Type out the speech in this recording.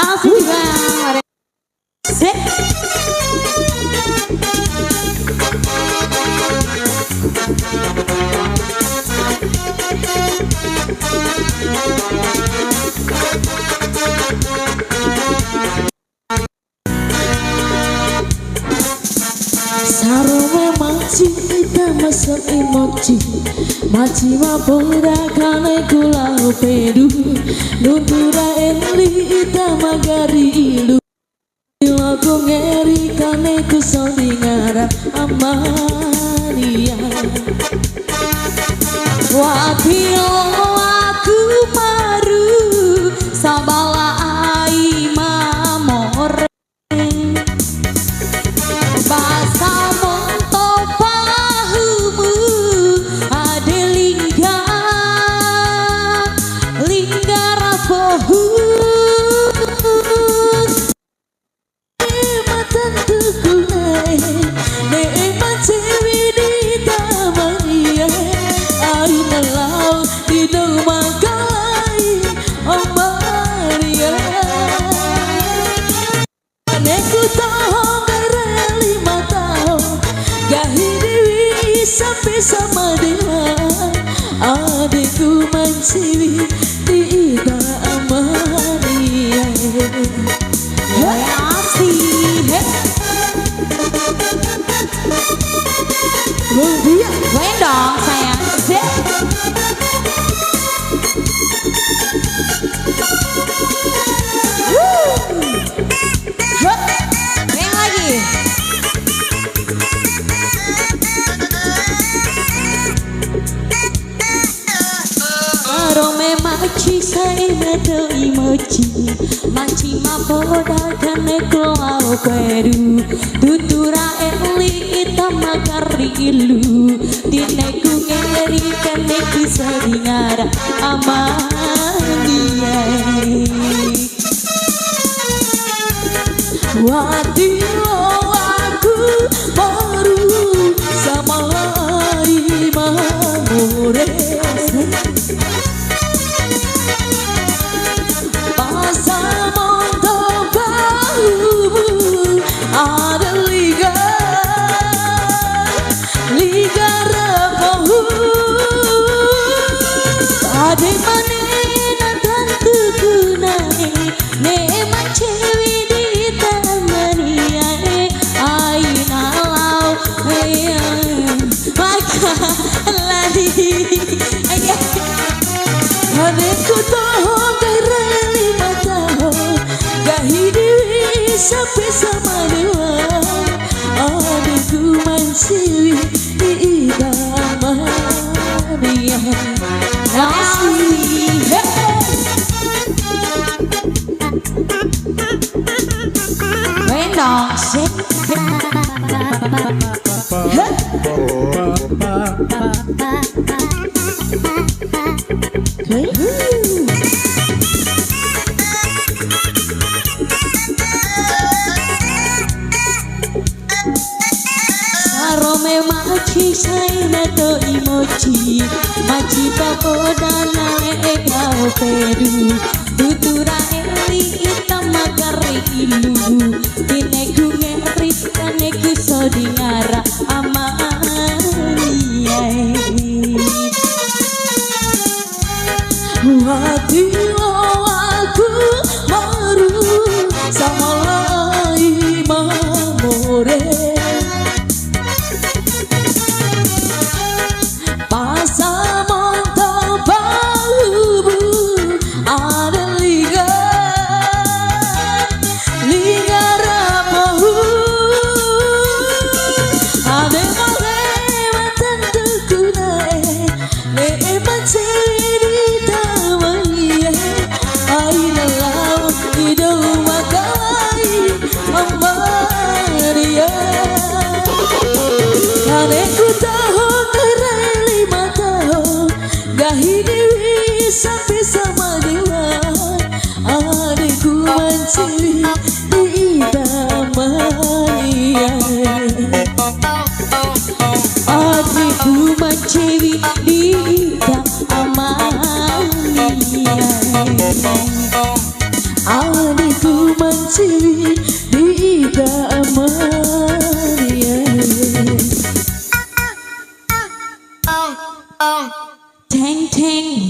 Makasih Bang. Sip. Sarome maci ita masak emoji maci mapoda kane kula pedu nutura enli ita magari ilu lagu ngeri kane kusoni ngara amania Watio aku maru sabala ai mamore basa monto pahumu ade lingga rapohu matan tukunai ne macewi di tamania aina lau di rumah kalai amania neku tahu ngereli matau gahiri sampai sama dia adikku manciwi tidak amania Goyang dong sayang. Sip. Goyang lagi. Arome maci saya meto emoji maci mapoda kane kolau peru tutura eli ita makari ilu dineku ngeri kane bisa dingara amania wadio aku baru sama lari mamure ada liga rapohu ade manena tantu kunai ne macewi di tamania aina lau maka lari ade ku tahu gereli matau gahidi sampai sama dewa adikku manciwi ida mania nasi Goyang dong. Sip. Arome maci saya meto emoji maci papoda nae kau pedu tutura eli ita magari ilu dineku ngeri kaneku sodingara amania wadio aku baru sama lai mamore Kaneku tahu ngereli matau gahidi sampai sama dewa adikku manciwi di tamania adikku manciwi di tamania adikku mancewi di kamania. Teng teng